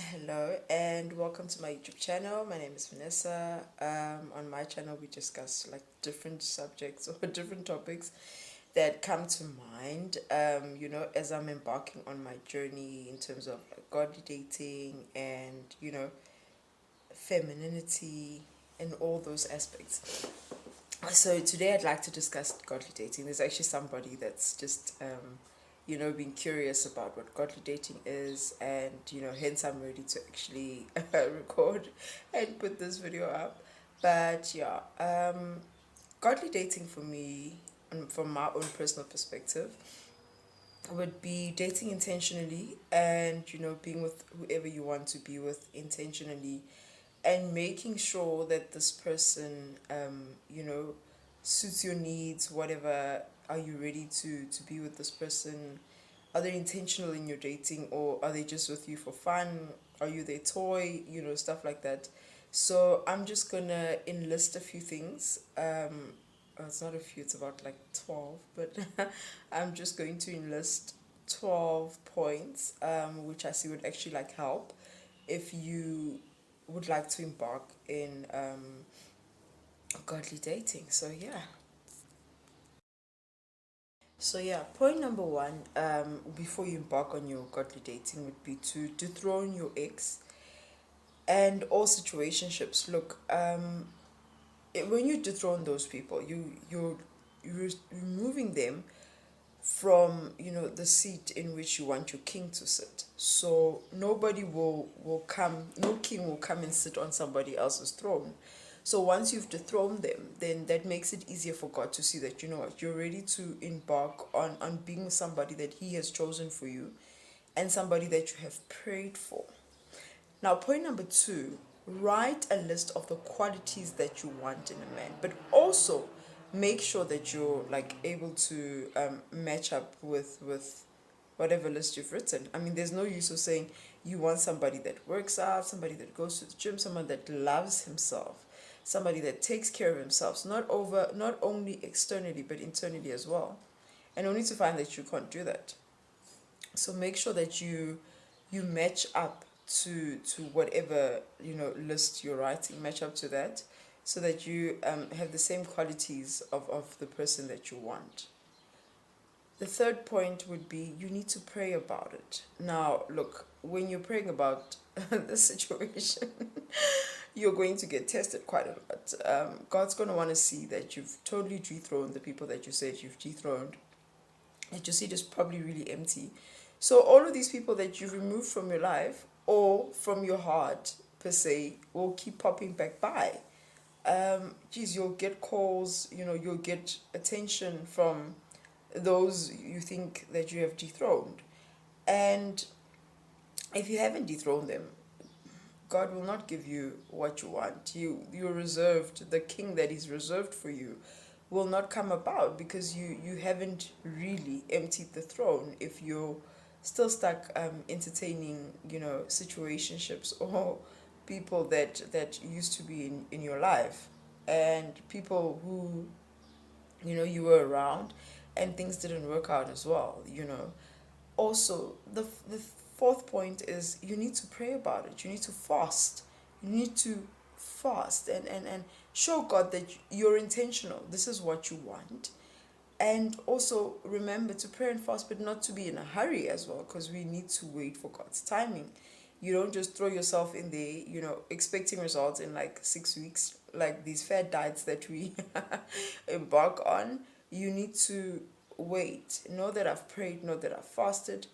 Hello and welcome to my YouTube channel. My name is Vanessa. On my channel, we discuss like different subjects or different topics that come to mind. As I'm embarking on my journey in terms of like, godly dating and femininity and all those aspects. So today I'd like to discuss godly dating. There's actually somebody that's just been curious about what godly dating is, and hence I'm ready to actually record and put this video up. But yeah, godly dating for me, from my own personal perspective, would be dating intentionally and being with whoever you want to be with intentionally, and making sure that this person suits your needs. Whatever, are you ready to be with this person? Are they intentional in your dating, or are they just with you for fun? Are you their toy? Stuff like that. So I'm just gonna enlist a few things. It's not a few, it's about like 12, but I'm just going to enlist 12 points, which I see would actually like help if you would like to embark in godly dating. Point number one, before you embark on your godly dating, would be to dethrone your ex and all situationships. Look, when you dethrone those people, you're removing them from the seat in which you want your king to sit. So nobody will come, no king will come and sit on somebody else's throne. So once you've dethroned them, then that makes it easier for God to see that you're ready to embark on being somebody that He has chosen for you, and somebody that you have prayed for. Now, point number two, write a list of the qualities that you want in a man, but also make sure that you're like able to match up with whatever list you've written. I mean, there's no use of saying you want somebody that works out, somebody that goes to the gym, someone that loves himself, somebody that takes care of himself, so not only externally but internally as well. And only to find that you can't do that. So make sure that you match up to whatever list you're writing, match up to that, so that you have the same qualities of the person that you want. The third point would be you need to pray about it. Now, look, when you're praying about the situation, you're going to get tested quite a lot. God's going to want to see that you've totally dethroned the people that you said you've dethroned, that your seat is probably really empty. So all of these people that you've removed from your life or from your heart per se will keep popping back by. You'll get calls, you'll get attention from those you think that you have dethroned. And if you haven't dethroned them, God will not give you what you want. You're reserved. The king that is reserved for you will not come about, because you haven't really emptied the throne if you're still stuck entertaining situationships or people that used to be in your life, and people who you were around and things didn't work out as well. Also, the fourth point is you need to pray about it. You need to fast. You need to fast and show God that you're intentional. This is what you want. And also remember to pray and fast, but not to be in a hurry as well, because we need to wait for God's timing. You don't just throw yourself in there, expecting results in like 6 weeks, like these fad diets that we embark on. You need to wait. Know that I've prayed, know that I've fasted,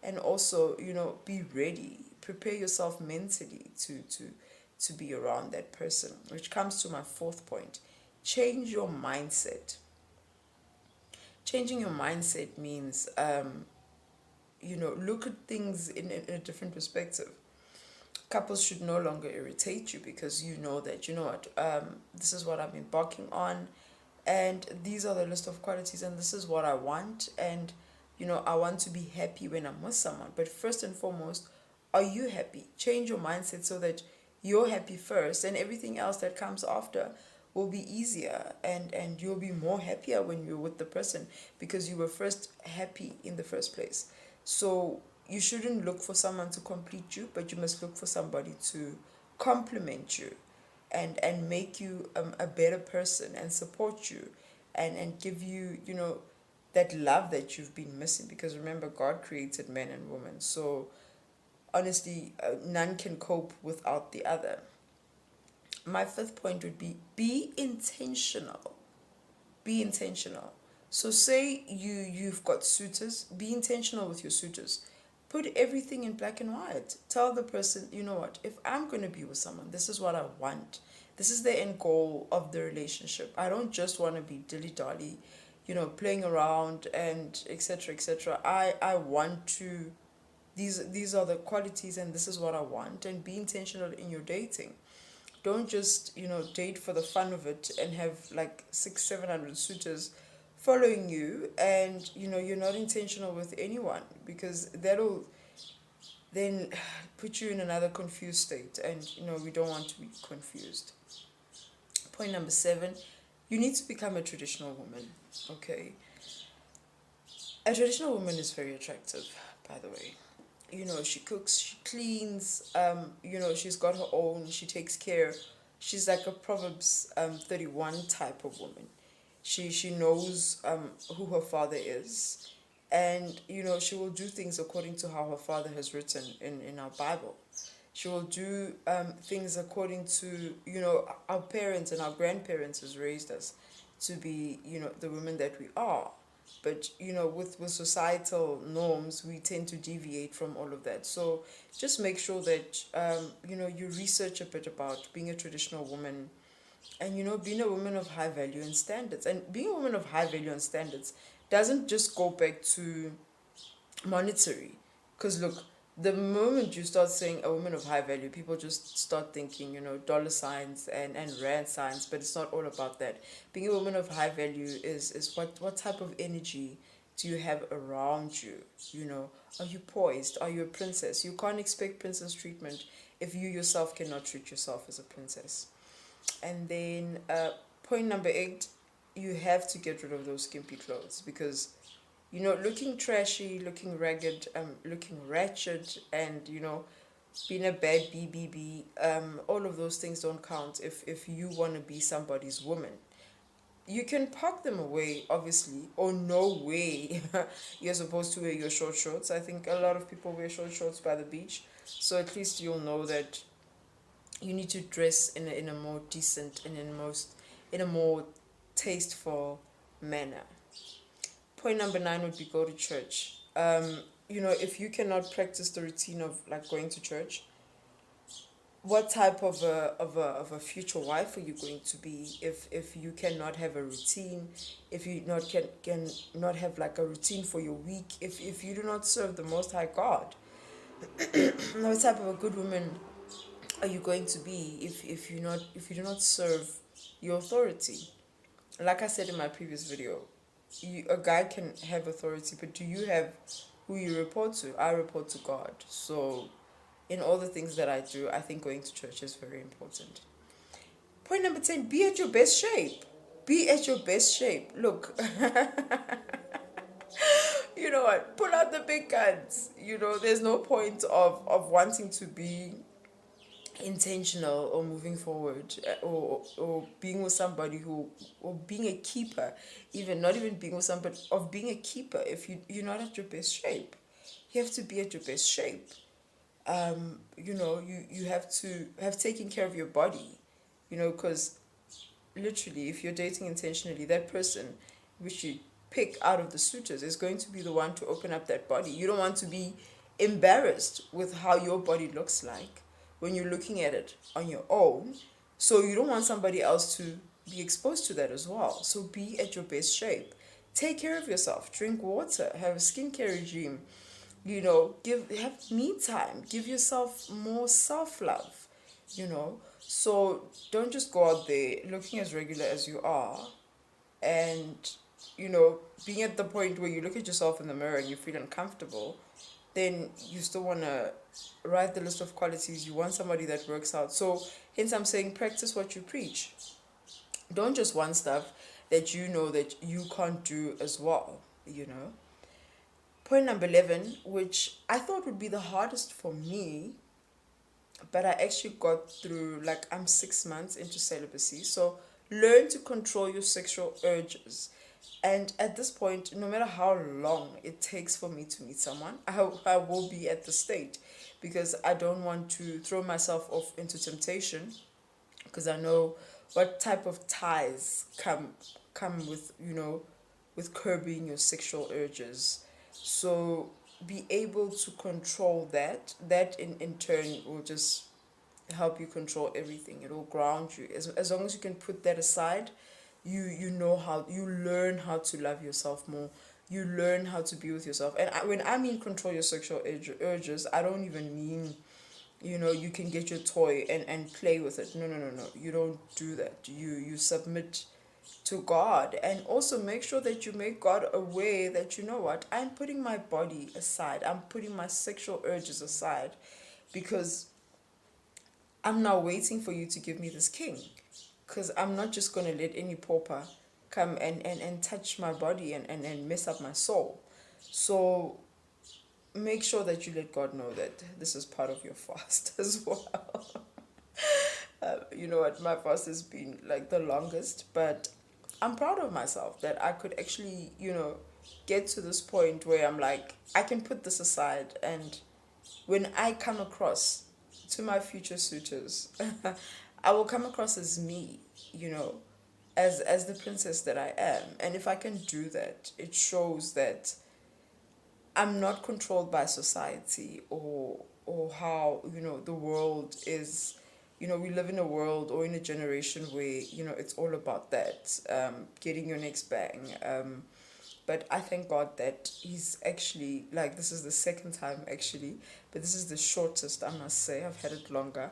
and also, be ready. Prepare yourself mentally to be around that person, which comes to my fourth point. Change your mindset. Changing your mindset means look at things in a different perspective. Couples should no longer irritate you, because you know that what, this is what I'm embarking on, and these are the list of qualities, and this is what I want, and I want to be happy when I'm with someone. But first and foremost, are you happy? Change your mindset so that you're happy first, and everything else that comes after will be easier, and you'll be more happier when you're with the person, because you were first happy in the first place. So you shouldn't look for someone to complete you, but you must look for somebody to complement you and make you a better person and support you and give you, that love that you've been missing. Because remember, God created men and women. So honestly, none can cope without the other. My fifth point would be intentional. Be intentional. So say you've got suitors, be intentional with your suitors. Put everything in black and white. Tell the person, you know what, if I'm going to be with someone, this is what I want. This is the end goal of the relationship. I don't just want to be dilly-dally, playing around and etc etc. I want to, these are the qualities and this is what I want. And be intentional in your dating. Don't just, date for the fun of it and have like 600-700 suitors following you, and you're not intentional with anyone, because that'll then put you in another confused state, and we don't want to be confused. Point number 7, you need to become a traditional woman. Okay, a traditional woman is very attractive, by the way. She cooks, she cleans, she's got her own, she takes care. She's like a Proverbs 31 type of woman. She knows who her father is, and she will do things according to how her father has written in our Bible. She will do things according to our parents and our grandparents has raised us to be the women that we are. But with societal norms, we tend to deviate from all of that. So just make sure that you research a bit about being a traditional woman, and being a woman of high value and standards. And being a woman of high value and standards doesn't just go back to monetary, because look, the moment you start saying a woman of high value, people just start thinking dollar signs and rand signs. But it's not all about that. Being a woman of high value is what type of energy do you have around you. Are you poised? Are you a princess? You can't expect princess treatment if you yourself cannot treat yourself as a princess. And then point number 8, you have to get rid of those skimpy clothes, because looking trashy, looking ragged, looking ratchet, and being a bad BBB, all of those things don't count if you want to be somebody's woman. You can pack them away, obviously, or no way you're supposed to wear your short shorts. I think a lot of people wear short shorts by the beach, so at least you'll know that you need to dress in a more decent and in a more tasteful manner. Point number 9 would be go to church. If you cannot practice the routine of like going to church, what type of a future wife are you going to be if you cannot have a routine, if you can not have like a routine for your week, if you do not serve the Most High God? What type of a good woman are you going to be if you do not serve your authority? Like I said in my previous video, a guy can have authority, but do you have who you report to? I report to God. So in all the things that I do, I think going to church is very important. Point number 10, be at your best shape. Be at your best shape. Look, you know what? Pull out the big guns. There's no point of wanting to be intentional or moving forward, or being with somebody or being a keeper, even not even being with somebody, of being a keeper if you're not at your best shape. You have to be at your best shape. You have to have taken care of your body, because literally, if you're dating intentionally, that person which you pick out of the suitors is going to be the one to open up that body. You don't want to be embarrassed with how your body looks like when you're looking at it on your own. So you don't want somebody else to be exposed to that as well. So be at your best shape. Take care of yourself. Drink water. Have a skincare regime. Have me time. Give yourself more self-love. So don't just go out there looking as regular as you are, and being at the point where you look at yourself in the mirror and you feel uncomfortable. Then you still want to write the list of qualities. You want somebody that works out. So hence I'm saying practice what you preach. Don't just want stuff that you know that you can't do as well. Point number 11, which I thought would be the hardest for me, but I actually got through, like, I'm 6 months into celibacy. So learn to control your sexual urges. And at this point, no matter how long it takes for me to meet someone, I will be at the state, because I don't want to throw myself off into temptation, because I know what type of ties come with, with curbing your sexual urges. So be able to control that. That in turn will just help you control everything. It will ground you. As long as you can put that aside, you know how, you learn how to love yourself more. You learn how to be with yourself. And when I mean control your sexual urges, I don't even mean, you can get your toy and play with it. No, no, no, no. You don't do that. You submit to God, and also make sure that you make God aware that, you know what, I'm putting my body aside. I'm putting my sexual urges aside, because I'm now waiting for you to give me this king. Because I'm not just going to let any pauper come and touch my body and mess up my soul. So make sure that you let God know that this is part of your fast as well. You know what, my fast has been like the longest, but I'm proud of myself that I could actually, get to this point where I'm like, I can put this aside, and when I come across to my future suitors, I will come across as me, as the princess that I am. And if I can do that, it shows that I'm not controlled by society, or how, the world is. We live in a world, or in a generation where, it's all about that, getting your next bang. But I thank God that He's actually, like, this is the second time actually, but this is the shortest, I must say. I've had it longer.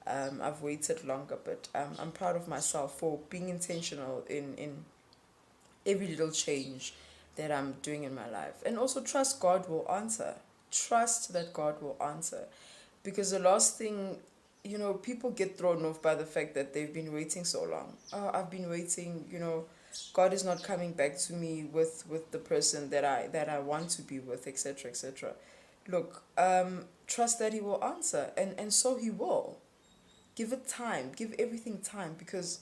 I've waited longer, but I'm proud of myself for being intentional in every little change that I'm doing in my life. And also trust God will answer. Trust that God will answer. Because the last thing, people get thrown off by the fact that they've been waiting so long. Oh, I've been waiting, God is not coming back to me with the person that I want to be with, etc., etc. Look, trust that He will answer, and so He will. Give it time. Give everything time, because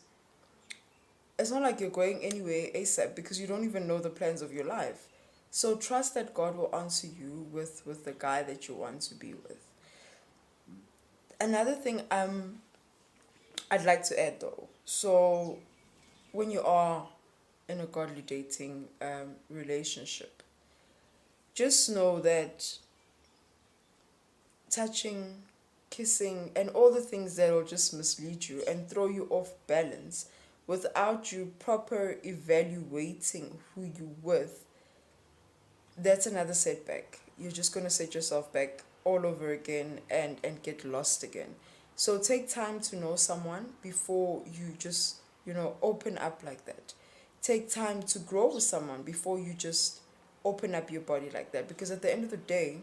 it's not like you're going anywhere ASAP, because you don't even know the plans of your life. So trust that God will answer you with the guy that you want to be with. Another thing I'd like to add though. So when you are in a godly dating relationship, just know that touching, kissing, and all the things that will just mislead you and throw you off balance without you proper evaluating who you with, that's another setback. You're just going to set yourself back all over again and get lost again. So take time to know someone before you just, open up like that. Take time to grow with someone before you just open up your body like that. Because at the end of the day,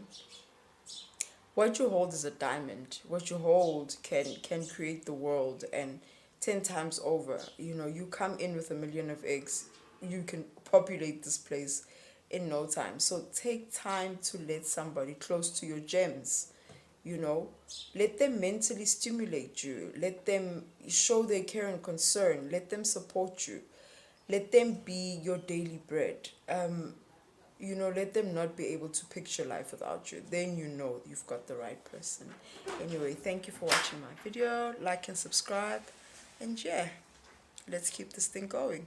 what you hold is a diamond. What you hold can create the world, and 10 times over. You come in with a million of eggs, you can populate this place in no time. So take time to let somebody close to your gems, let them mentally stimulate you, let them show their care and concern, let them support you, let them be your daily bread. Let them not be able to picture life without you. Then you've got the right person. Anyway, thank you for watching my video. Like and subscribe. And yeah, let's keep this thing going.